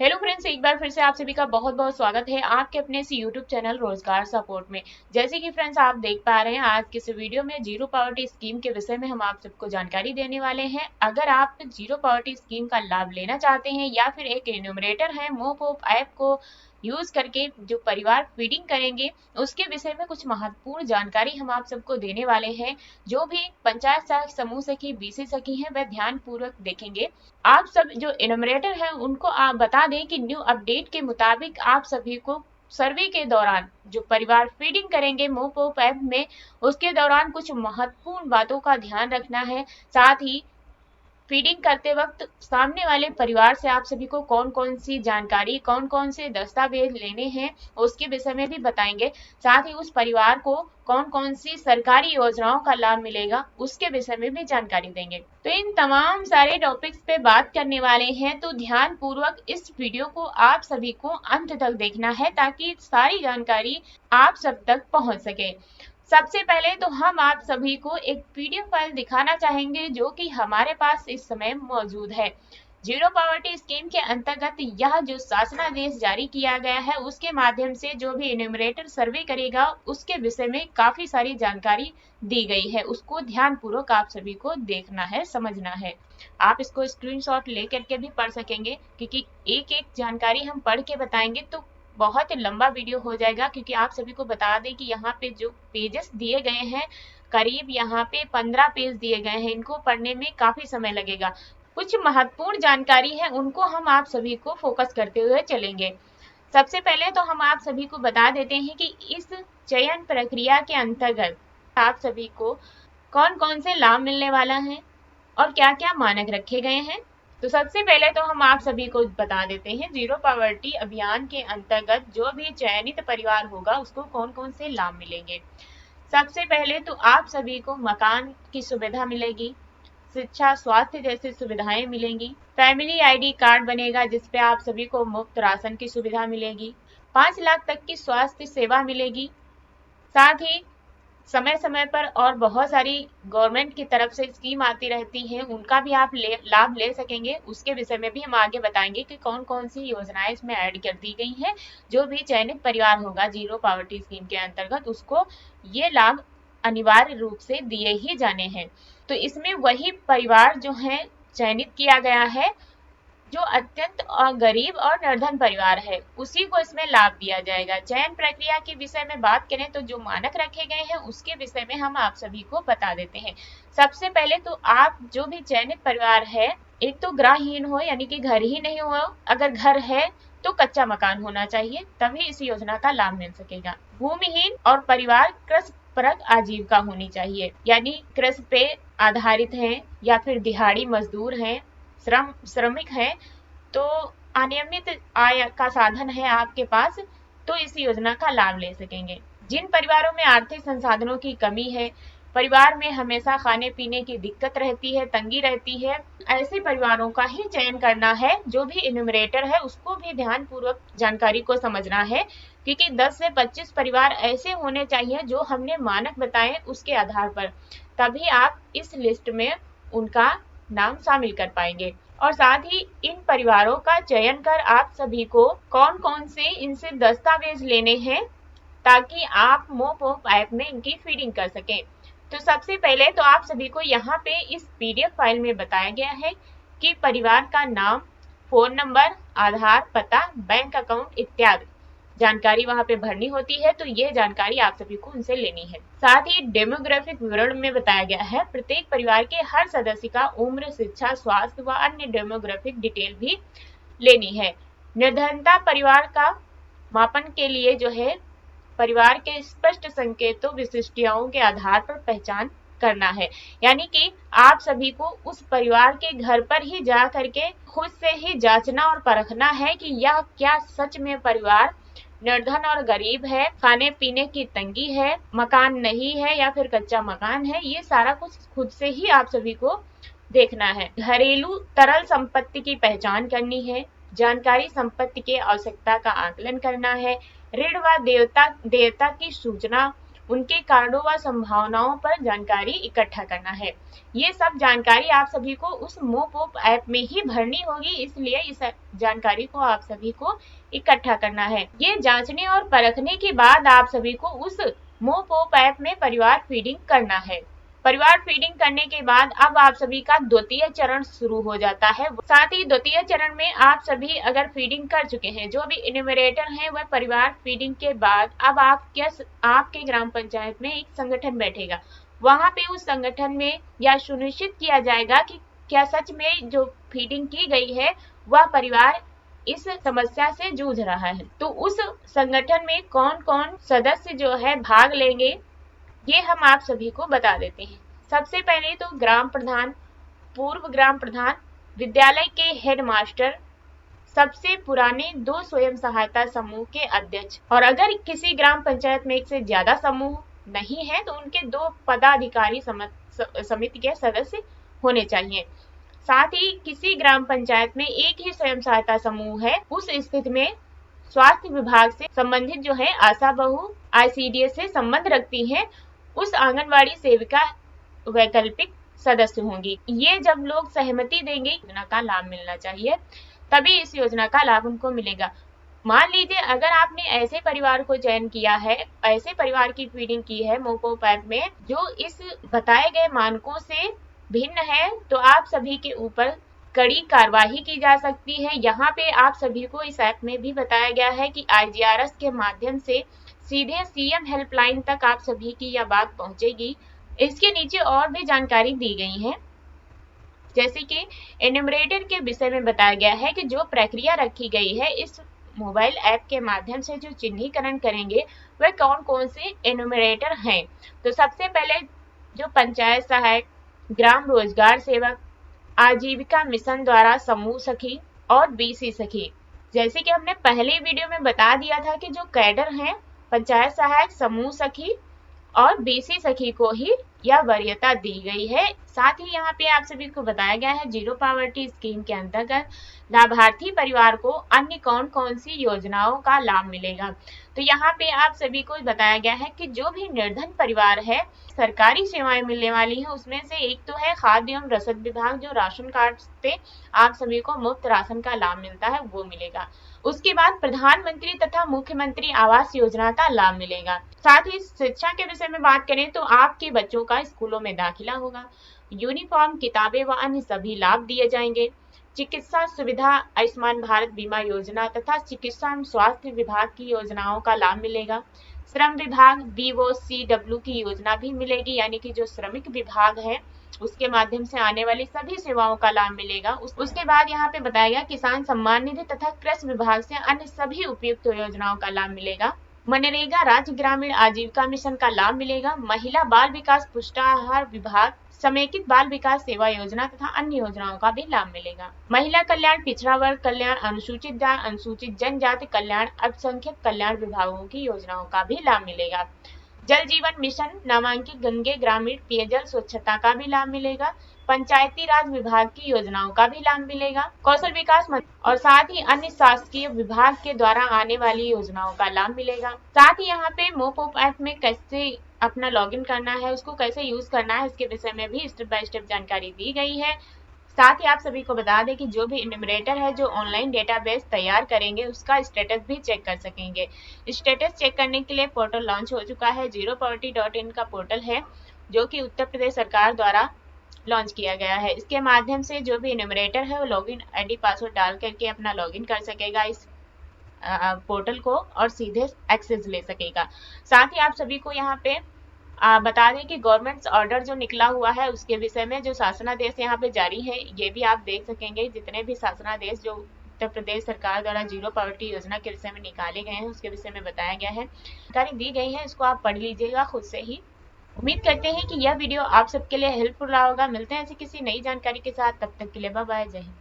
Hello friends, एक बार फिर से आप सभी का बहुत बहुत स्वागत है आपके अपने इस यूट्यूब चैनल रोजगार सपोर्ट में। जैसे कि फ्रेंड्स आप देख पा रहे हैं, आज के इस वीडियो में जीरो पावर्टी स्कीम के विषय में हम आप सबको जानकारी देने वाले हैं। अगर आप जीरो पावर्टी स्कीम का लाभ लेना चाहते हैं या फिर एक एन्यूमरेटर है मोपॉप ऐप को यूज करके जो परिवार फीडिंग करेंगे, उसके विषय में कुछ महत्वपूर्ण जानकारी हम आप सबको देने वाले हैं। जो भी पंचायत सहायक समूह सखी बीसी सखी हैं वह ध्यान पूर्वक देखेंगे। आप सब जो एनुमरेटर है उनको आप बता दें कि न्यू अपडेट के मुताबिक आप सभी को सर्वे के दौरान जो परिवार फीडिंग करेंगे मोपॉप ऐप में, उसके दौरान कुछ महत्वपूर्ण बातों का ध्यान रखना है। साथ ही फीडिंग करते वक्त सामने वाले परिवार से आप सभी को कौन कौन सी जानकारी, कौन कौन से दस्तावेज लेने हैं, उसके विषय में भी बताएंगे। साथ ही उस परिवार को कौन कौन सी सरकारी योजनाओं का लाभ मिलेगा, उसके विषय में भी जानकारी देंगे। तो इन तमाम सारे टॉपिक्स पे बात करने वाले हैं, तो ध्यान पूर्वक इस वीडियो को आप सभी को अंत तक देखना है ताकि सारी जानकारी आप सब तक पहुंच सके। सबसे पहले तो हम आप सभी को एक पीडीएफ फाइल दिखाना चाहेंगे जो कि हमारे पास इस समय मौजूद है। जीरो पावर्टी स्कीम के अंतर्गत यह जो शासनादेश जारी किया गया है, उसके माध्यम से जो भी इन्यूमरेटर सर्वे करेगा उसके विषय में काफी सारी जानकारी दी गई है। उसको ध्यान पूर्वक आप सभी को देखना है, समझना है। आप इसको स्क्रीनशॉट लेकर के भी पढ़ सकेंगे, क्योंकि एक एक जानकारी हम पढ़ के बताएंगे तो बहुत लंबा वीडियो हो जाएगा। क्योंकि आप सभी को बता दें कि यहाँ पे जो पेजेस दिए गए हैं, करीब यहाँ पे 15 पेज दिए गए हैं। इनको पढ़ने में काफी समय लगेगा। कुछ महत्वपूर्ण जानकारी है, उनको हम आप सभी को फोकस करते हुए चलेंगे। सबसे पहले तो हम आप सभी को बता देते हैं कि इस चयन प्रक्रिया के अंतर्गत आप सभी को कौन कौन से लाभ मिलने वाला है और क्या क्या मानक रखे गए हैं। तो सबसे पहले तो हम आप सभी को बता देते हैं, जीरो पावर्टी अभियान के अंतर्गत जो भी चयनित परिवार होगा उसको कौन कौन से लाभ मिलेंगे। सबसे पहले तो आप सभी को मकान की सुविधा मिलेगी, शिक्षा, स्वास्थ्य जैसी सुविधाएं मिलेंगी। फैमिली आईडी कार्ड बनेगा जिसपे आप सभी को मुफ्त राशन की सुविधा मिलेगी। 5 लाख तक की स्वास्थ्य सेवा मिलेगी। साथ ही समय समय पर और बहुत सारी गवर्नमेंट की तरफ से स्कीम आती रहती है, उनका भी आप लाभ ले सकेंगे। उसके विषय में भी हम आगे बताएंगे कि कौन कौन सी योजनाएं इसमें ऐड कर दी गई हैं। जो भी चयनित परिवार होगा जीरो पावर्टी स्कीम के अंतर्गत, उसको ये लाभ अनिवार्य रूप से दिए ही जाने हैं। तो इसमें वही परिवार जो है चयनित किया गया है जो अत्यंत गरीब और निर्धन परिवार है, उसी को इसमें लाभ दिया जाएगा। चयन प्रक्रिया के विषय में बात करें तो जो मानक रखे गए हैं उसके विषय में हम आप सभी को बता देते हैं। सबसे पहले तो आप जो भी चयनित परिवार है, एक तो गृहहीन हो यानी कि घर ही नहीं हो, अगर घर है तो कच्चा मकान होना चाहिए, तभी इस योजना का लाभ मिल सकेगा। भूमिहीन और परिवार कृषि परक आजीविका होनी चाहिए, यानी कृषि पे आधारित है या फिर दिहाड़ी मजदूर हैं, श्रमिक है, तो अनियमित आय का साधन है आपके पास, तो इस योजना का लाभ ले सकेंगे। जिन परिवारों में आर्थिक संसाधनों की कमी है, परिवार में हमेशा खाने पीने की दिक्कत रहती है, तंगी रहती है, ऐसे परिवारों का ही चयन करना है। जो भी इन्यूमरेटर है उसको भी ध्यान पूर्वक जानकारी को समझना है, क्योंकि 10 से 25 परिवार ऐसे होने चाहिए जो हमने मानक बताए उसके आधार पर, तभी आप इस लिस्ट में उनका नाम शामिल कर पाएंगे। और साथ ही इन परिवारों का चयन कर आप सभी को कौन कौन से इनसे दस्तावेज लेने हैं ताकि आप मोपॉप ऐप में इनकी फीडिंग कर सकें। तो सबसे पहले तो आप सभी को यहाँ पे इस पीडीएफ फाइल में बताया गया है कि परिवार का नाम, फोन नंबर, आधार, पता, बैंक अकाउंट इत्यादि जानकारी वहां पे भरनी होती है। तो ये जानकारी आप सभी को उनसे लेनी है। साथ ही डेमोग्राफिक विवरण में बताया गया है प्रत्येक परिवार के हर सदस्य का उम्र, शिक्षा, स्वास्थ्य व अन्य डेमोग्राफिक डिटेल भी लेनी है। निर्धनता परिवार का मापन के लिए जो है परिवार के स्पष्ट संकेतों, विशिष्टताओं के आधार पर पहचान करना है, यानी कि आप सभी को उस परिवार के घर पर ही जा करके खुद से ही जांचना और परखना है कि यह क्या सच में परिवार निर्धन और गरीब है, खाने पीने की तंगी है, मकान नहीं है या फिर कच्चा मकान है। ये सारा कुछ खुद से ही आप सभी को देखना है। घरेलू तरल संपत्ति की पहचान करनी है, जानकारी संपत्ति के आवश्यकता का आकलन करना है, ऋण व देयता की सूचना, उनके कारणों व संभावनाओं पर जानकारी इकट्ठा करना है। ये सब जानकारी आप सभी को उस मोपॉप ऐप में ही भरनी होगी, इसलिए इस जानकारी को आप सभी को इकट्ठा करना है। ये जांचने और परखने के बाद आप सभी को उस मोपॉप ऐप में परिवार फीडिंग करना है। परिवार फीडिंग करने के बाद अब आप सभी का द्वितीय चरण शुरू हो जाता है। साथ ही द्वितीय चरण में आप सभी अगर फीडिंग कर चुके हैं, जो भी इन्यूमरेटर हैं, वह परिवार फीडिंग के बाद अब आपके ग्राम पंचायत में एक संगठन बैठेगा। वहां पे उस संगठन में यह सुनिश्चित किया जाएगा कि क्या सच में जो फीडिंग की गई है वह परिवार इस समस्या से जूझ रहा है। तो उस संगठन में कौन कौन सदस्य जो है भाग लेंगे, ये हम आप सभी को बता देते हैं। सबसे पहले तो ग्राम प्रधान, पूर्व ग्राम प्रधान, विद्यालय के हेडमास्टर, सबसे पुराने 2 स्वयं सहायता समूह के अध्यक्ष, और अगर किसी ग्राम पंचायत में एक से ज्यादा समूह नहीं है तो उनके 2 पदाधिकारी समिति के सदस्य होने चाहिए। साथ ही किसी ग्राम पंचायत में एक ही स्वयं सहायता समूह है, उस स्थिति में स्वास्थ्य विभाग से संबंधित जो है आशा बहू ICDS से संबंध रखती है, उस आंगनवाड़ी सेविका वैकल्पिक सदस्य होंगी। ये जब लोग सहमति देंगे, योजना का लाभ मिलना चाहिए, तभी इस योजना का लाभ उनको मिलेगा। मान लीजिए अगर आपने ऐसे परिवार को चयन किया है, ऐसे परिवार की फीडिंग की है मोपॉप ऐप में जो इस बताए गए मानकों से भिन्न है, तो आप सभी के ऊपर कड़ी कार्रवाई की जा सकती है। यहाँ पे आप सभी को इस ऐप में भी बताया गया है कि IGRS के माध्यम से सीधे CM हेल्पलाइन तक आप सभी की यह बात पहुंचेगी। इसके नीचे और भी जानकारी दी गई है, जैसे कि एन्यूमरेटर के विषय में बताया गया है कि जो प्रक्रिया रखी गई है, इस मोबाइल ऐप के माध्यम से जो चिन्हीकरण करेंगे वह कौन कौन से एन्यूमरेटर हैं। तो सबसे पहले जो पंचायत सहायक, ग्राम रोजगार सेवक, आजीविका मिशन द्वारा समूह सखी और BC सखी। जैसे कि हमने पहले वीडियो में बता दिया था कि जो कैडर हैं, पंचायत सहायक, समूह सखी और BC सखी को ही यह वरीयता दी गई है। साथ ही यहाँ पे आप सभी को बताया गया है जीरो पॉवर्टी स्कीम के अंतर्गत लाभार्थी परिवार को अन्य कौन कौन सी योजनाओं का लाभ मिलेगा। तो यहाँ पे आप सभी को बताया गया है कि जो भी निर्धन परिवार है, सरकारी सेवाएं मिलने वाली हैं, उसमें से एक तो है खाद्य एवं रसद विभाग, जो राशन कार्ड से आप सभी को मुफ्त राशन का लाभ मिलता है, वो मिलेगा। उसके बाद प्रधानमंत्री तथा मुख्यमंत्री आवास योजना का लाभ मिलेगा। साथ ही शिक्षा के विषय में बात करें तो आपके बच्चों का स्कूलों में दाखिला होगा, यूनिफॉर्म, किताबें व अन्य सभी लाभ दिए जाएंगे। चिकित्सा सुविधा, आयुष्मान भारत बीमा योजना तथा चिकित्सा एवं स्वास्थ्य विभाग की योजनाओं का लाभ मिलेगा। श्रम विभाग BOCW की योजना भी मिलेगी, यानी कि जो श्रमिक विभाग है उसके माध्यम से आने वाली सभी सेवाओं का लाभ मिलेगा। उसके बाद यहाँ पे बताया गया किसान सम्मान निधि तथा कृषि विभाग से अन्य सभी उपयुक्त योजनाओं का लाभ मिलेगा। मनरेगा, राज्य ग्रामीण आजीविका मिशन का लाभ मिलेगा। महिला बाल विकास पुष्टाहार विभाग, समेकित बाल विकास सेवा योजना तथा अन्य योजनाओं का भी लाभ मिलेगा। महिला कल्याण, पिछड़ा वर्ग कल्याण, अनुसूचित जाति, अनुसूचित जनजाति कल्याण, अल्पसंख्यक कल्याण विभागों की योजनाओं का भी लाभ मिलेगा। जल जीवन मिशन, नामांकित गंगे ग्रामीण पेयजल स्वच्छता का भी लाभ मिलेगा। पंचायती राज विभाग की योजनाओं का भी लाभ मिलेगा। कौशल विकास और साथ ही अन्य शासकीय विभाग के द्वारा आने वाली योजनाओं का लाभ मिलेगा। साथ ही यहाँ पे मोपॉप ऐप में कैसे अपना लॉगिन करना है, उसको कैसे यूज करना है, इसके विषय में भी स्टेप बाय स्टेप जानकारी दी गई है। साथ ही आप सभी को बता दें कि जो भी इन्यूमरेटर है जो ऑनलाइन डेटाबेस तैयार करेंगे उसका स्टेटस भी चेक कर सकेंगे। स्टेटस चेक करने के लिए पोर्टल लॉन्च हो चुका है, zeropoverty.in का पोर्टल है, जो कि उत्तर प्रदेश सरकार द्वारा लॉन्च किया गया है। इसके माध्यम से जो भी इन्यूमरेटर है वो लॉगिन ID पासवर्ड डाल करके अपना लॉगिन कर सकेगा इस पोर्टल को और सीधे एक्सेस ले सकेगा। साथ ही आप सभी को यहाँ पे बता दें कि गवर्नमेंट ऑर्डर जो निकला हुआ है उसके विषय में जो शासनादेश यहाँ पे जारी है, ये भी आप देख सकेंगे। जितने भी शासनादेश जो उत्तर प्रदेश सरकार द्वारा जीरो पॉवर्टी योजना के विषय में निकाले गए हैं उसके विषय में बताया गया है, जानकारी दी गई है, इसको आप पढ़ लीजिएगा खुद से ही। उम्मीद करते हैं कि यह वीडियो आप सबके लिए हेल्पफुल रहा होगा। मिलते हैं ऐसी किसी नई जानकारी के साथ, तब तक के लिए बाय बाय, जय हिंद।